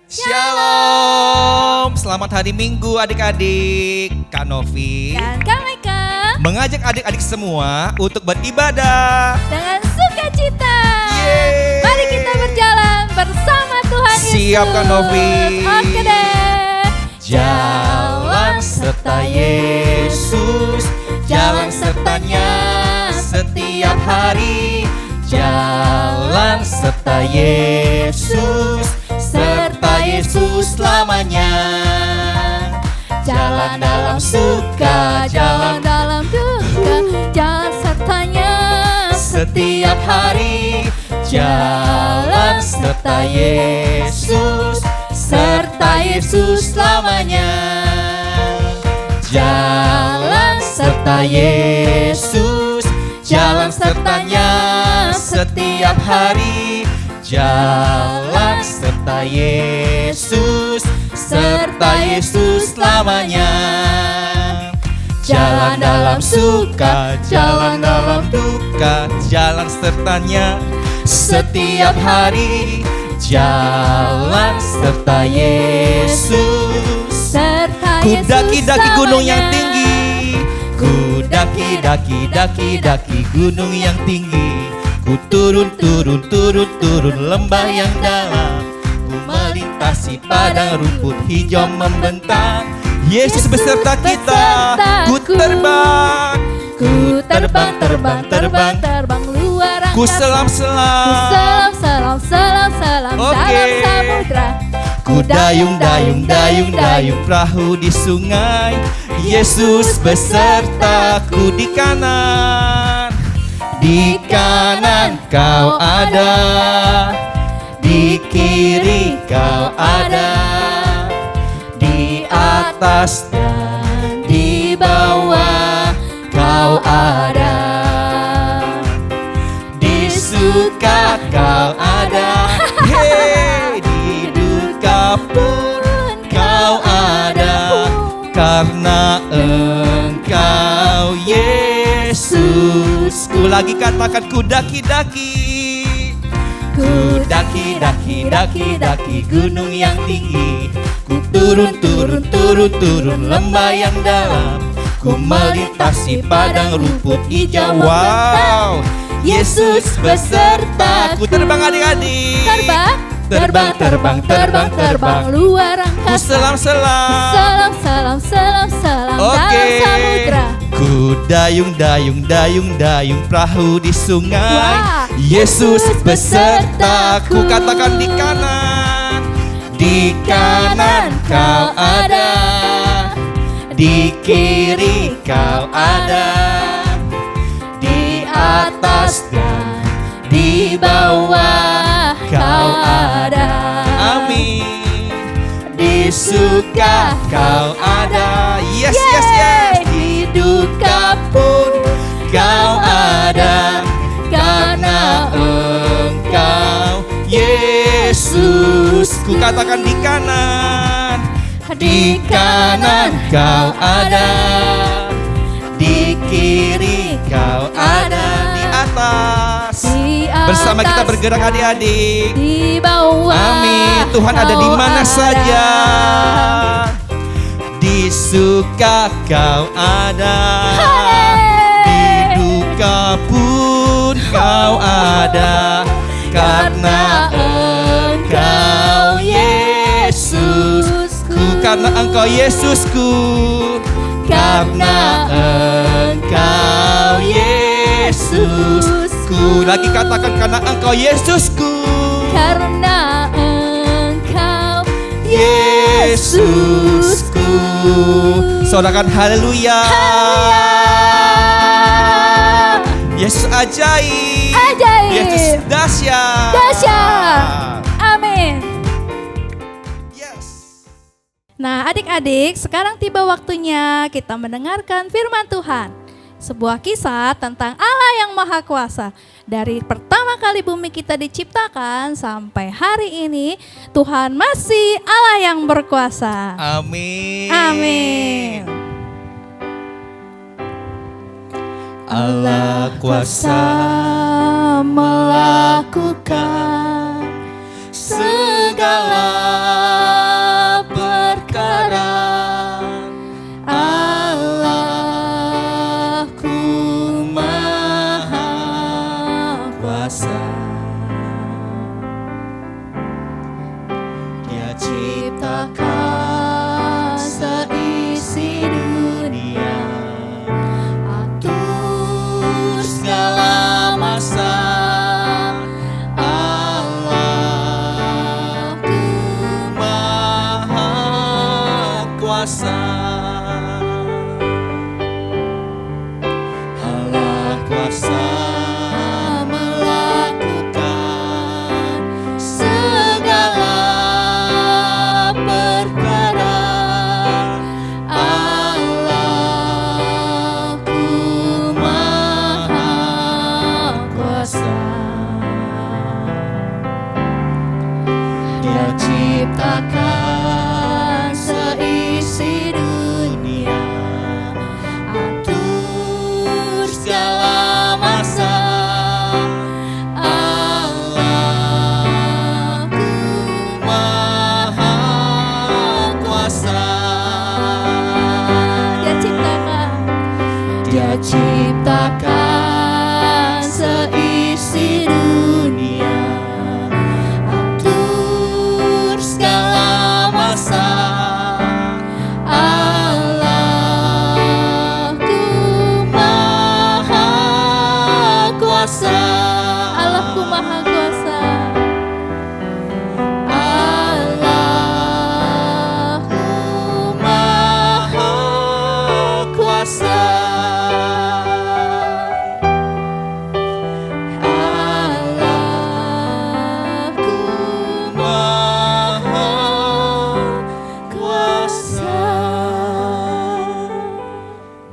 Shalom, selamat hari Minggu adik-adik. Kak Novi dan Kak Meka mengajak adik-adik semua untuk beribadah dengan sukacita. Yeay. Mari kita berjalan bersama Tuhan Yesus. Siap Kak Novi. Oke deh. Jalan serta Yesus, jalan sertanya setiap hari. Jalan serta Yesus, serta Yesus selamanya. Jalan dalam suka, jalan dalam duka, jalan sertanya setiap hari. Jalan serta Yesus, serta Yesus selamanya. Jalan serta Yesus, jalan sertanya setiap hari. Jalan serta Yesus, serta Yesus selamanya. Jalan dalam suka, jalan dalam duka, jalan sertanya setiap hari. Jalan serta Yesus, serta ku Yesus daki-daki gunung yang selamanya. tinggi. Ku daki-daki gunung yang tinggi. Ku turun lembah yang dalam. Ku melintasi padang rumput hijau membentang. Yesus beserta kita. Ku terbang luar angkasa. Ku selam Selam dalam samudra. Ku dayung perahu di sungai. Yesus besertaku di kanan. Di kanan kau ada, di kiri kau ada, di atas dan di bawah kau ada. Di suka kau ada, hey, di duka pun kau ada. Karena Engkau Yesus. Ku lagi katakan ku daki-daki. Ku daki-daki gunung yang tinggi. Ku turun lembah yang dalam. Ku melintasi padang rumput hijau. Wow, Yesus beserta. Ku terbang adik-adik. Terbang luar Ku angkasa. selam Selam Oke. dalam samudra. Ku dayung perahu di sungai. Wah. Yesus besertaku. Katakan di kanan. Di kanan kau ada, di kiri kau ada, di atas dan di bawah kau ada. Amin. Di suka kau ada. Yes. Di duka pun kau ada. Karena Engkau Yesus. Ku katakan di kanan. Di kanan kau ada, di kiri kau ada, di atas. Bersama kita bergerak adik-adik. Di bawah. Amin. Tuhan ada di mana saja. Di suka kau ada, di duka pun kau ada. Karena Engkau Yesusku. Karena Engkau Yesusku. Karena Engkau Yesusku. Lagi katakan karena Engkau Yesusku. Karena Engkau Yesusku. Sorakan haleluya. Yesus ajaib. Yesus dahsyat. Amin. Yes. Nah adik-adik, sekarang tiba waktunya kita mendengarkan firman Tuhan. Sebuah kisah tentang Allah yang Maha Kuasa. Dari pertama kali bumi kita diciptakan sampai hari ini, Tuhan masih Allah yang berkuasa. Amin. Amin. Allah kuasa melakukan segala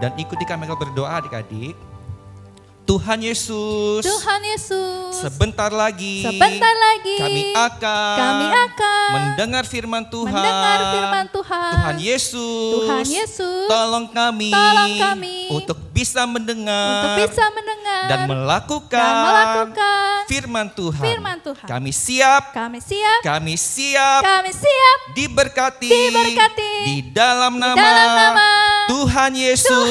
Dan ikuti kami berdoa adik-adik. Tuhan Yesus, sebentar lagi kami akan mendengar firman Tuhan. Tuhan Yesus, tolong kami untuk bisa mendengar dan melakukan firman Tuhan. Kami siap diberkati di dalam nama Tuhan Yesus.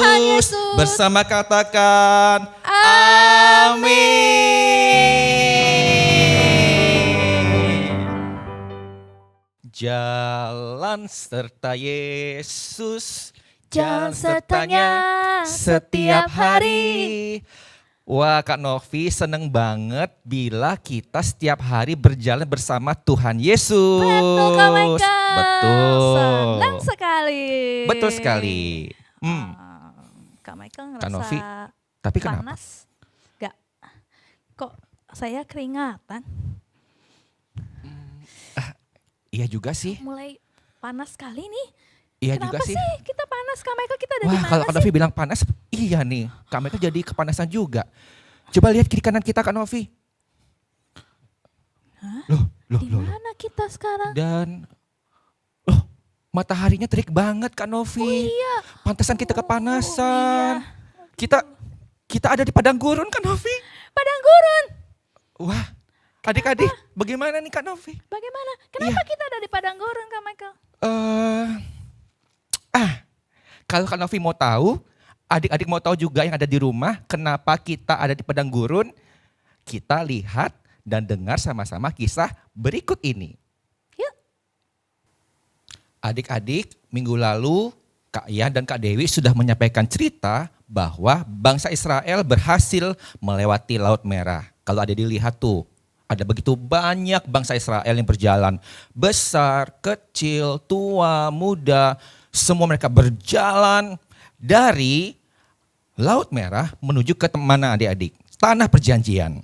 Bersama katakan amin. Jalan serta Yesus, jalan sertanya setiap hari. Wah, Kak Novi seneng banget bila kita setiap hari berjalan bersama Tuhan Yesus. Betul, Kak Michael. Betul. Senang sekali. Betul sekali. Kak Michael Kak ngerasa Novi, tapi kenapa? panas? Gak. Kok saya keringatan? Iya juga sih. Mulai panas sekali nih. Iya Kenapa juga sih. kita panas, Kak Michael? Kita ada di Wah, mana kalau Kak sih? Novi bilang panas, iya nih. Kak Michael jadi kepanasan juga. Coba lihat kiri kanan kita, Kak Novi. Loh. Di mana kita sekarang? Dan mataharinya terik banget, Kak Novi. Iya. Pantesan kita kepanasan. Iya. Kita ada di padang gurun, Kak Novi. Padang gurun. Wah, adik-adik, bagaimana nih Kak Novi? Bagaimana? Kenapa kita ada di padang gurun, Kak Michael? Kalau Kak Novi mau tahu, adik-adik mau tahu juga yang ada di rumah, kenapa kita ada di padang gurun? Kita lihat dan dengar sama-sama kisah berikut ini. Yuk. Adik-adik, minggu lalu Kak Ian dan Kak Dewi sudah menyampaikan cerita bahwa bangsa Israel berhasil melewati Laut Merah. Kalau ada dilihat tuh, ada begitu banyak bangsa Israel yang berjalan. Besar, kecil, tua, muda, semua mereka berjalan dari Laut Merah menuju ke mana adik-adik? Tanah Perjanjian.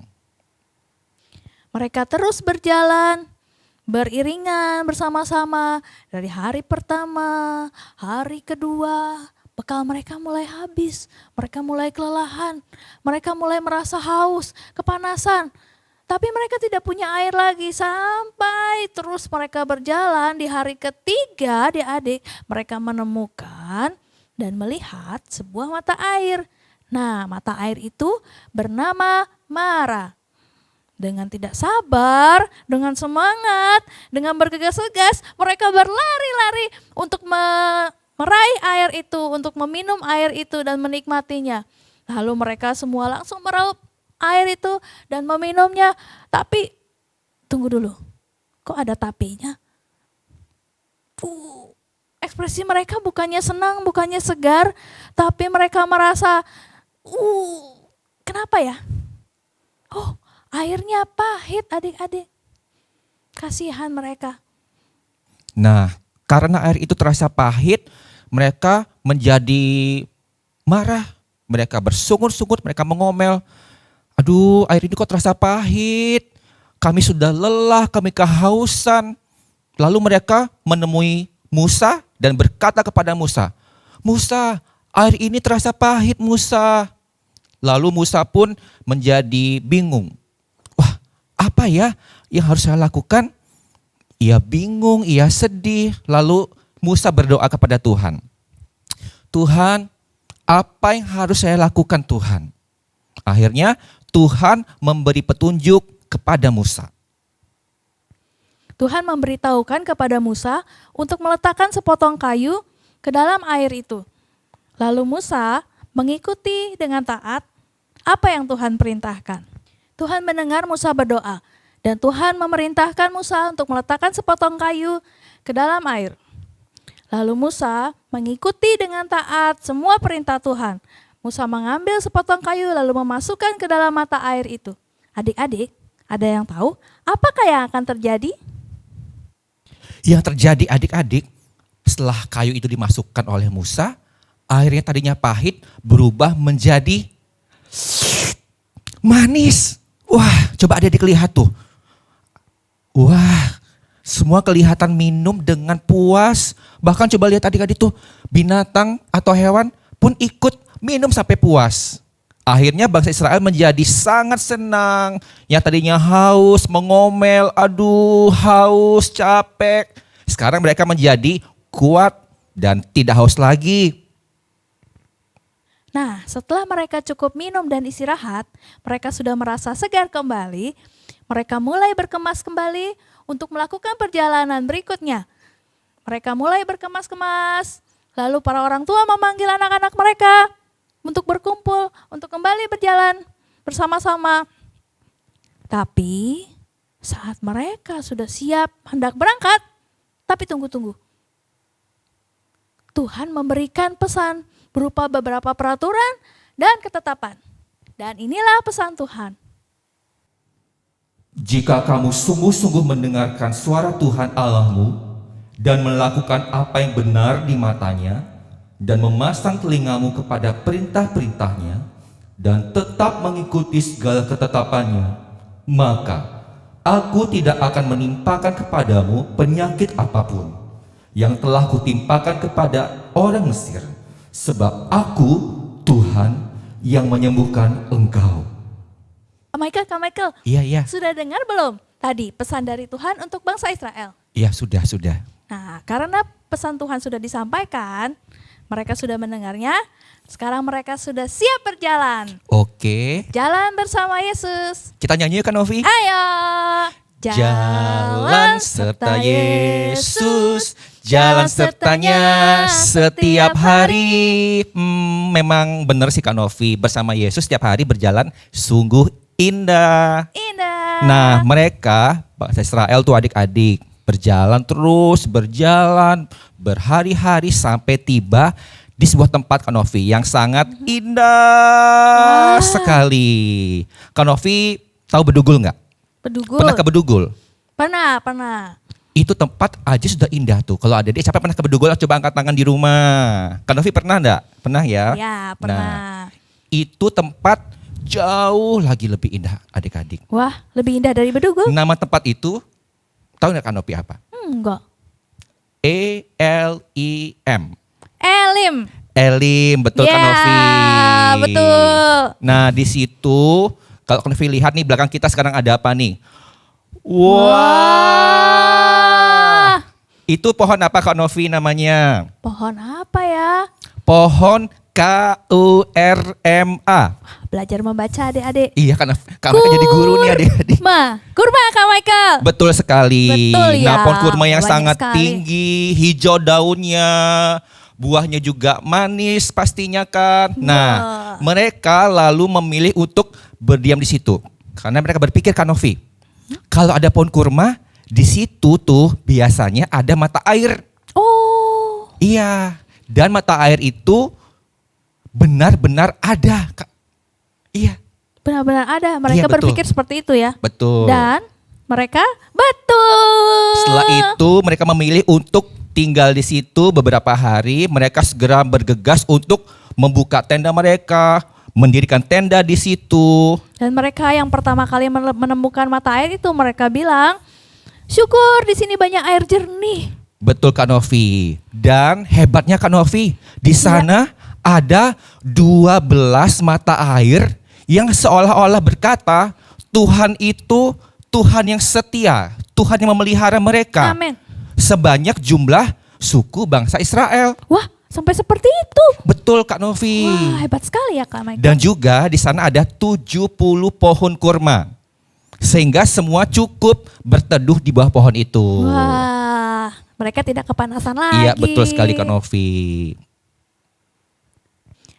Mereka terus berjalan, beriringan bersama-sama dari hari pertama, hari kedua, bekal mereka mulai habis, mereka mulai kelelahan, mereka mulai merasa haus, kepanasan. Tapi mereka tidak punya air lagi sampai terus mereka berjalan di hari ketiga adik-adik mereka menemukan dan melihat sebuah mata air. Nah, mata air itu bernama Mara. Dengan tidak sabar, dengan semangat, dengan bergegas-gegas, mereka berlari-lari untuk meraih air itu, untuk meminum air itu dan menikmatinya. Lalu mereka semua langsung meraup air itu dan meminumnya. Tapi tunggu dulu, kok ada tapinya? Ekspresi mereka bukannya senang, bukannya segar, tapi mereka merasa, kenapa ya? Oh, airnya pahit adik-adik. Kasihan mereka. Nah, karena air itu terasa pahit, mereka menjadi marah. Mereka bersungut-sungut, mereka mengomel. Aduh, air ini kok terasa pahit. Kami sudah lelah, kami kehausan. Lalu mereka menemui Musa dan berkata kepada Musa, Musa, air ini terasa pahit Musa. Lalu Musa pun menjadi bingung. Wah, apa ya yang harus saya lakukan? Ia bingung, ia sedih. Lalu Musa berdoa kepada Tuhan. Tuhan, apa yang harus saya lakukan Tuhan? Akhirnya Tuhan memberi petunjuk kepada Musa. Tuhan memberitahukan kepada Musa untuk meletakkan sepotong kayu ke dalam air itu. Lalu Musa mengikuti dengan taat apa yang Tuhan perintahkan. Tuhan mendengar Musa berdoa dan Tuhan memerintahkan Musa untuk meletakkan sepotong kayu ke dalam air. Lalu Musa mengikuti dengan taat semua perintah Tuhan. Musa mengambil sepotong kayu lalu memasukkan ke dalam mata air itu. Adik-adik, ada yang tahu apakah yang akan terjadi? Yang terjadi adik-adik, setelah kayu itu dimasukkan oleh Musa, airnya tadinya pahit berubah menjadi manis. Wah, coba adik-adik lihat tuh. Wah, semua kelihatan minum dengan puas. Bahkan coba lihat adik-adik tuh, binatang atau hewan pun ikut minum sampai puas. Akhirnya bangsa Israel menjadi sangat senang. Yang tadinya haus, mengomel, aduh haus, capek. Sekarang mereka menjadi kuat dan tidak haus lagi. Nah, setelah mereka cukup minum dan istirahat, mereka sudah merasa segar kembali. Mereka mulai berkemas kembali untuk melakukan perjalanan berikutnya. Mereka mulai berkemas-kemas. Lalu para orang tua memanggil anak-anak mereka untuk berkumpul, untuk kembali berjalan bersama-sama. Tapi saat mereka sudah siap hendak berangkat, tapi tunggu-tunggu. Tuhan memberikan pesan berupa beberapa peraturan dan ketetapan. Dan inilah pesan Tuhan. Jika kamu sungguh-sungguh mendengarkan suara Tuhan Allahmu dan melakukan apa yang benar di matanya dan memasang telingamu kepada perintah-perintahnya dan tetap mengikuti segala ketetapannya, maka aku tidak akan menimpakan kepadamu penyakit apapun yang telah kutimpakan kepada orang Mesir, sebab aku Tuhan yang menyembuhkan engkau. Kak Michael, Iya. sudah dengar belum tadi pesan dari Tuhan untuk bangsa Israel? Iya, sudah. Nah, karena pesan Tuhan sudah disampaikan, mereka sudah mendengarnya, sekarang mereka sudah siap berjalan. Oke. Jalan bersama Yesus. Kita nyanyi kan, Novi? Ayo. Jalan serta Yesus, jalan sertanya setiap hari. Memang benar sih Kak Novi, bersama Yesus setiap hari berjalan sungguh indah. Indah. Nah, mereka bangsa Israel tuh adik-adik berjalan terus, berjalan berhari-hari sampai tiba di sebuah tempat Kak Novi yang sangat indah sekali. Kak Novi tahu Bedugul nggak? Bedugul. Pernah ke Bedugul? Pernah. Itu tempat aja sudah indah tuh. Kalau ada siapa pernah ke Bedugul, coba angkat tangan di rumah. Kak Novi pernah enggak? Pernah ya? Ya, pernah. Nah, itu tempat jauh lagi lebih indah adik-adik. Wah, lebih indah dari Bedugul? Nama tempat itu, tahu nggak Kak Novi apa? Enggak. ELIM. Elim. Elim, betul Kak Novi. Betul. Nah, di situ kalau Kak Novi lihat nih belakang kita sekarang ada apa nih? Wah. Itu pohon apa Kak Novi namanya? Pohon apa ya? Pohon KURMA. Belajar membaca adik-adik. Iya kan Kak Michael jadi guru nih adik-adik. Kurma Kak Michael. Betul sekali. Betul ya. Nah, pohon kurma yang Banyak sangat sekali. tinggi, hijau daunnya, buahnya juga manis pastinya kan. Nah, mereka lalu memilih untuk berdiam di situ. Karena mereka berpikir Kak Novi, kalau ada pohon kurma, di situ tuh biasanya ada mata air. Oh. Iya, dan mata air itu benar-benar ada, Kak. Iya. Benar-benar ada. Mereka Iya, betul. berpikir seperti itu ya. Betul. Dan mereka betul. Setelah itu mereka memilih untuk tinggal di situ beberapa hari. Mereka segera bergegas untuk membuka tenda mereka, mendirikan tenda di situ. Dan mereka yang pertama kali menemukan mata air itu mereka bilang, syukur di sini banyak air jernih. Betul Kak Novi. Dan hebatnya Kak Novi, di sana ada 12 mata air yang seolah-olah berkata Tuhan itu Tuhan yang setia, Tuhan yang memelihara mereka. Amin. Sebanyak jumlah suku bangsa Israel. Wah, sampai seperti itu. Betul Kak Novi. Wah, hebat sekali ya Kak Michael. Dan juga di sana ada 70 pohon kurma. Sehingga semua cukup berteduh di bawah pohon itu. Wah, mereka tidak kepanasan lagi. Iya, betul sekali Kak Novi.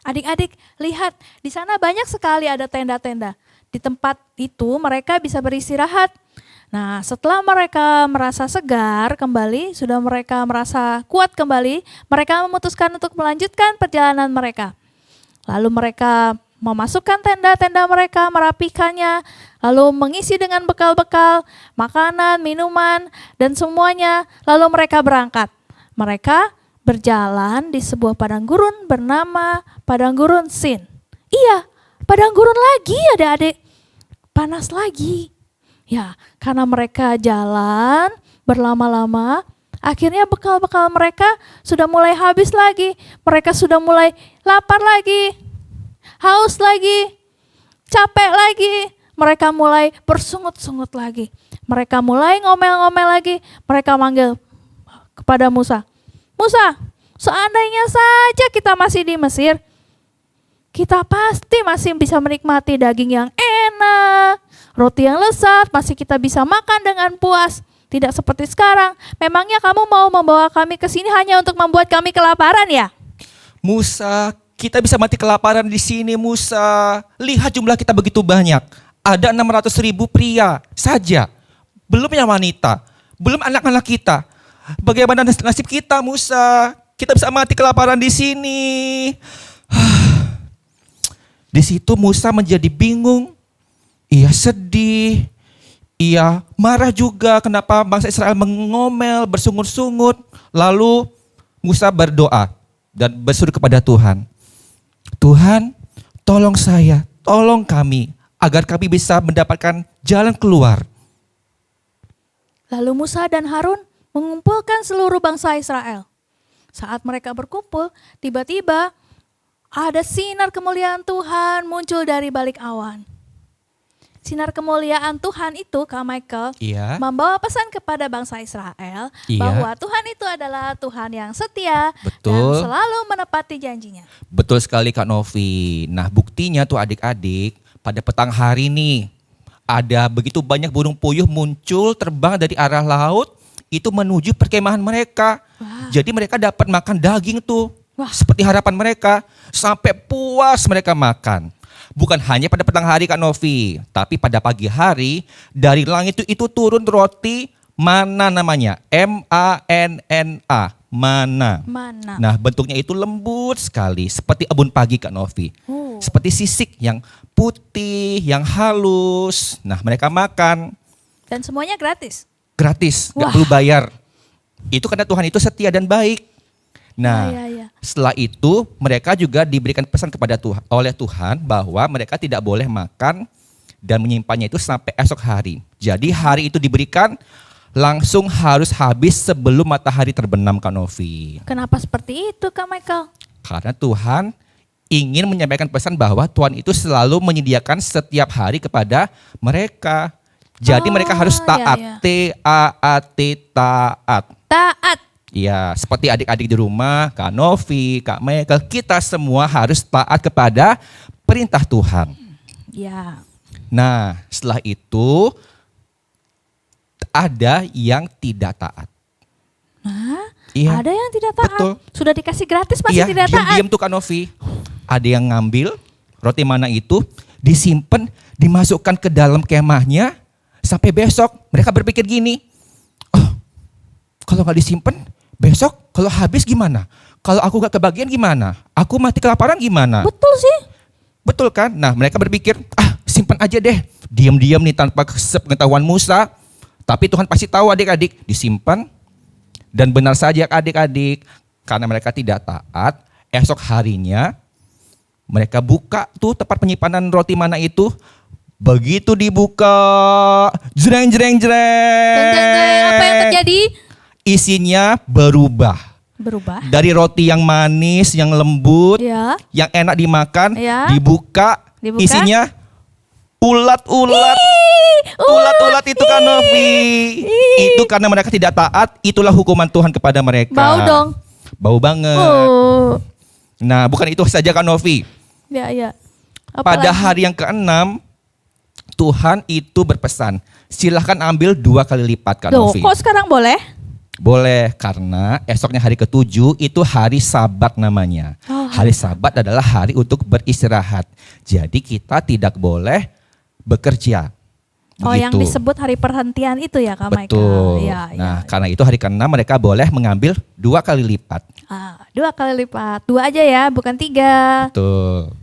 Adik-adik, lihat di sana banyak sekali ada tenda-tenda. Di tempat itu mereka bisa beristirahat. Nah, setelah mereka merasa segar kembali, sudah mereka merasa kuat kembali, mereka memutuskan untuk melanjutkan perjalanan mereka. Lalu mereka memasukkan tenda-tenda mereka, merapikannya, lalu mengisi dengan bekal-bekal, makanan, minuman, dan semuanya. Lalu mereka berangkat. Mereka berjalan di sebuah padang gurun bernama Padang Gurun Sin. Iya, padang gurun lagi adik-adik. Panas lagi. Ya, karena mereka jalan berlama-lama, Akhirnya bekal-bekal mereka sudah mulai habis lagi. Mereka sudah mulai lapar lagi, haus lagi, capek lagi. Mereka mulai bersungut-sungut lagi. Mereka mulai ngomel-ngomel lagi. Mereka manggil kepada Musa. Musa, seandainya saja kita masih di Mesir, kita pasti masih bisa menikmati daging yang enak, roti yang lezat, masih kita bisa makan dengan puas. Tidak seperti sekarang. Memangnya kamu mau membawa kami ke sini hanya untuk membuat kami kelaparan ya? Musa, kita bisa mati kelaparan di sini, Musa. Lihat jumlah kita begitu banyak. Ada 600.000 pria saja. Belum yang wanita, belum anak-anak kita. Bagaimana nasib kita, Musa? Kita bisa mati kelaparan di sini. Di situ Musa menjadi bingung. Ia sedih. Ia marah juga kenapa bangsa Israel mengomel, bersungut-sungut. Lalu Musa berdoa dan berseru kepada Tuhan. Tuhan, tolong saya, tolong kami, agar kami bisa mendapatkan jalan keluar. Lalu Musa dan Harun mengumpulkan seluruh bangsa Israel. Saat mereka berkumpul, tiba-tiba ada sinar kemuliaan Tuhan muncul dari balik awan. Sinar kemuliaan Tuhan itu, Kak Michael, Iya. membawa pesan kepada bangsa Israel Iya. bahwa Tuhan itu adalah Tuhan yang setia Betul. dan selalu menepati janjinya. Betul sekali Kak Novi. Nah buktinya tuh adik-adik, pada petang hari nih, ada begitu banyak burung puyuh muncul terbang dari arah laut, itu menuju perkemahan mereka. Wah. Jadi mereka dapat makan daging tuh, Wah. seperti harapan mereka, sampai puas mereka makan. Bukan hanya pada petang hari Kak Novi, tapi pada pagi hari dari langit itu turun roti mana namanya, M-A-N-N-A, mana. Mana? Nah bentuknya itu lembut sekali, seperti embun pagi Kak Novi. Oh. Seperti sisik yang putih, yang halus. Nah mereka makan Dan semuanya gratis. gratis, Wah. gak perlu bayar. Itu karena Tuhan itu setia dan baik. Nah Ya. setelah itu mereka juga diberikan pesan kepada Tuhan, oleh Tuhan bahwa mereka tidak boleh makan dan menyimpannya itu sampai esok hari. Jadi hari itu diberikan langsung harus habis sebelum matahari terbenam Kak Novi. Kenapa seperti itu, Kak Michael? Karena Tuhan ingin menyampaikan pesan bahwa Tuhan itu selalu menyediakan setiap hari kepada mereka. Jadi mereka harus iya, taat, iya. T-A-A-T, taat. Taat. Ya, seperti adik-adik di rumah, Kak Novi, Kak Michael, kita semua harus taat kepada perintah Tuhan. Ya. Nah, setelah itu ada yang tidak taat. Hah? Iya. Ada yang tidak taat. Betul. Sudah dikasih gratis masih Iya, tidak taat. diam-diam tuh Kak Novi. Ada yang ngambil roti mana itu, disimpan, dimasukkan ke dalam kemahnya, sampai besok mereka berpikir gini, oh kalau nggak disimpan, besok kalau habis gimana? Kalau aku gak kebagian gimana? Aku mati kelaparan gimana? Betul sih. Betul kan? Nah mereka berpikir, simpan aja deh. Diam-diam nih tanpa sepengetahuan Musa. Tapi Tuhan pasti tahu adik-adik, disimpan. Dan benar saja adik-adik, karena mereka tidak taat, esok harinya mereka buka tuh tempat penyimpanan roti mana itu. Begitu dibuka, jreng jreng jreng. Apa yang terjadi? Isinya berubah. Berubah. Dari roti yang manis, yang lembut, Ya. yang enak dimakan, Ya. dibuka, Dibuka. isinya ulat-ulat. Ulat-ulat itu kan Novi. Itu karena mereka tidak taat, itulah hukuman Tuhan kepada mereka. Bau dong. Bau banget. Oh. Nah, bukan itu saja kan Novi. Ya. Pada Apalagi? hari yang ke-6, Tuhan itu berpesan, silahkan ambil 2 kali lipat kan Loh, Novi. kok sekarang boleh? Boleh, karena esoknya hari ke-7 itu hari Sabat namanya. Oh, Hari Sabat adalah hari untuk beristirahat. Jadi kita tidak boleh bekerja. Oh, yang Begitu. disebut hari perhentian itu ya, Kak Michael? Betul. Ya. Nah, karena itu hari ke-6 mereka boleh mengambil 2 kali lipat. 2 kali lipat. 2 aja ya, bukan 3. Betul.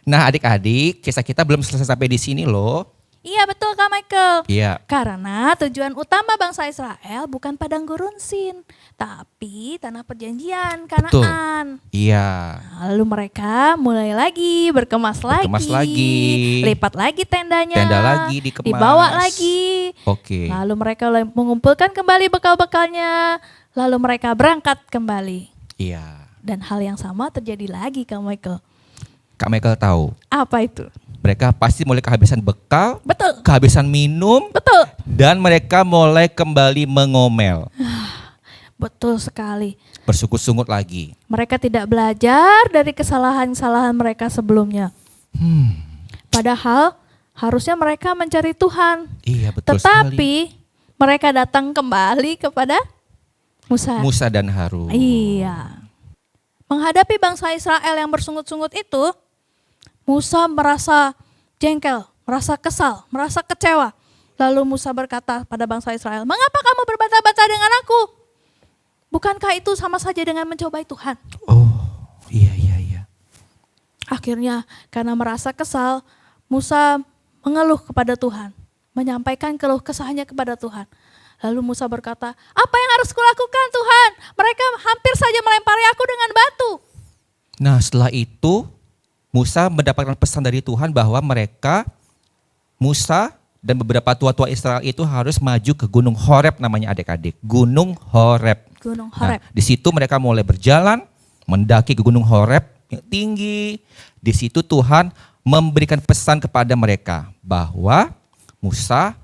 Nah, adik-adik, kisah kita belum selesai sampai di sini loh. Iya betul Kak Michael. Iya. Karena tujuan utama bangsa Israel bukan padang gurun Sin, tapi tanah perjanjian Betul. Kanaan. Iya. Nah, Lalu mereka mulai lagi berkemas Berkemas lagi. lipat lagi tendanya, Tenda lagi dikemas. dibawa lagi. Oke. Lalu mereka mengumpulkan kembali bekal-bekalnya, lalu mereka berangkat kembali. Iya. Dan hal yang sama terjadi lagi, Kak Michael. Kak Michael tahu, Apa itu? mereka pasti mulai kehabisan bekal, Betul, kehabisan minum, betul, dan mereka mulai kembali mengomel. betul sekali. Bersungut-sungut lagi. Mereka tidak belajar dari kesalahan-kesalahan mereka sebelumnya. Padahal harusnya mereka mencari Tuhan. Iya betul sekali. Tetapi mereka datang kembali kepada Musa. Musa dan Harun. Iya. Menghadapi bangsa Israel yang bersungut-sungut itu, Musa merasa jengkel, merasa kesal, merasa kecewa. Lalu Musa berkata pada bangsa Israel, "Mengapa kamu berbantah-bantah dengan aku? Bukankah itu sama saja dengan mencobai Tuhan?" Oh, iya. Akhirnya karena merasa kesal, Musa mengeluh kepada Tuhan, menyampaikan keluh kesahnya kepada Tuhan. Lalu Musa berkata, "Apa yang harus kulakukan Tuhan? Mereka hampir saja melempari aku dengan batu." Nah setelah itu Musa mendapatkan pesan dari Tuhan bahwa Musa dan beberapa tua-tua Israel itu harus maju ke Gunung Horeb, namanya adik-adik. Gunung Horeb. Gunung Horeb. Nah, di situ mereka mulai berjalan, mendaki ke Gunung Horeb yang tinggi. Di situ Tuhan memberikan pesan kepada mereka bahwa Musa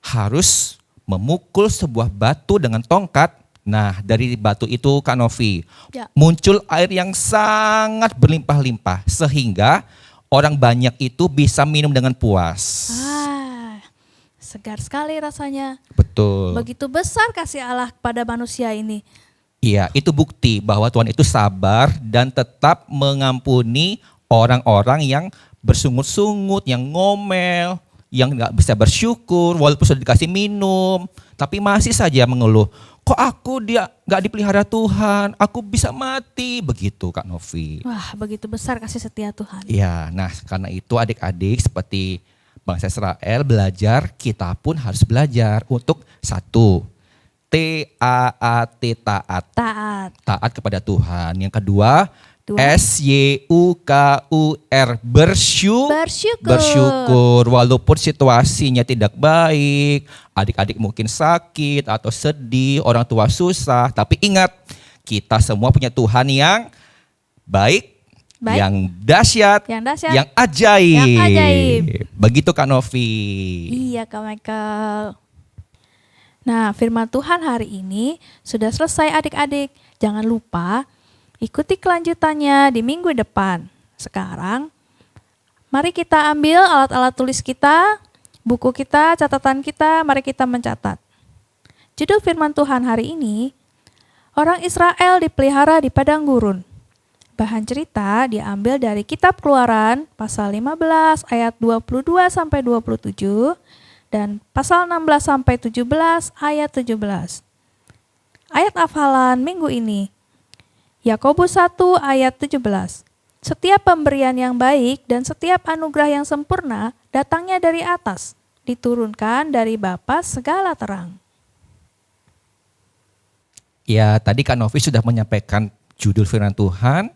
harus memukul sebuah batu dengan tongkat. Nah, dari batu itu Kak Novi, Ya. muncul air yang sangat berlimpah-limpah sehingga orang banyak itu bisa minum dengan puas. Segar sekali rasanya. Betul. Begitu besar kasih Allah kepada manusia ini. Iya, itu bukti bahwa Tuhan itu sabar dan tetap mengampuni orang-orang yang bersungut-sungut, yang ngomel, yang nggak bisa bersyukur walaupun sudah dikasih minum, tapi masih saja mengeluh. Kok aku nggak dipelihara Tuhan, aku bisa mati, begitu Kak Novi. Wah, begitu besar kasih setia Tuhan. Iya, nah karena itu adik-adik seperti bangsa Israel belajar, kita pun harus belajar untuk satu, T-A-A-T, taat. Taat. Taat kepada Tuhan. Yang kedua, Dua. S-Y-U-K-U-R, bersyukur. Walaupun situasinya tidak baik, adik-adik mungkin sakit atau sedih, orang tua susah. Tapi ingat, kita semua punya Tuhan yang baik. Yang dahsyat, yang ajaib. Begitu Kak Novi. Iya Kak Michael. Nah, firman Tuhan hari ini sudah selesai adik-adik. Jangan lupa ikuti kelanjutannya di minggu depan. Sekarang, mari kita ambil alat-alat tulis kita, buku kita, catatan kita, mari kita mencatat. Judul firman Tuhan hari ini, orang Israel dipelihara di padang gurun. Bahan cerita diambil dari kitab Keluaran pasal 15 ayat 22 sampai 27 dan pasal 16 sampai 17 ayat 17. Ayat hafalan minggu ini, Yakobus 1 ayat 17. Setiap pemberian yang baik dan setiap anugerah yang sempurna datangnya dari atas, diturunkan dari Bapa segala terang. Ya, tadi Kak Novi sudah menyampaikan judul firman Tuhan,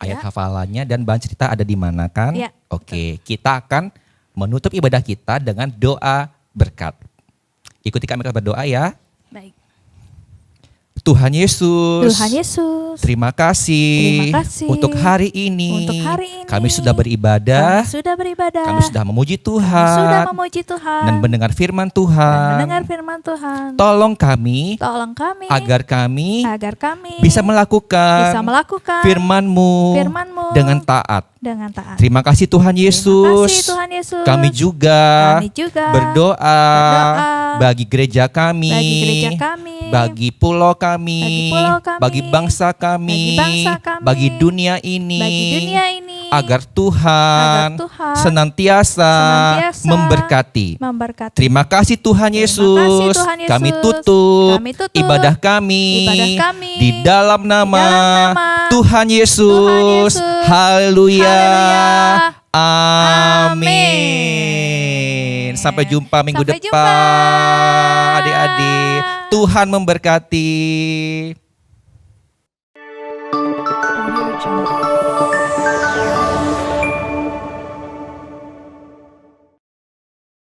ayat Ya. hafalannya dan bahan cerita ada di mana kan? Ya, Oke, kita akan menutup ibadah kita dengan doa berkat. Ikuti kami berdoa ya. Baik. Tuhan Yesus, Tuhan Yesus, terima kasih untuk hari ini. Kami sudah beribadah, kami sudah memuji Tuhan, dan mendengar firman Tuhan. Tolong kami agar kami bisa melakukan firman-Mu dengan taat. Terima kasih Tuhan Yesus. Kami juga berdoa bagi gereja kami, bagi pulau kami, bagi bangsa kami, bagi dunia ini, agar Tuhan senantiasa memberkati. Terima kasih Tuhan Yesus. Kami tutup ibadah kami di dalam nama Tuhan Yesus. Haleluya. Amin. Sampai jumpa minggu depan, adik-adik. Tuhan memberkati. berjumpa.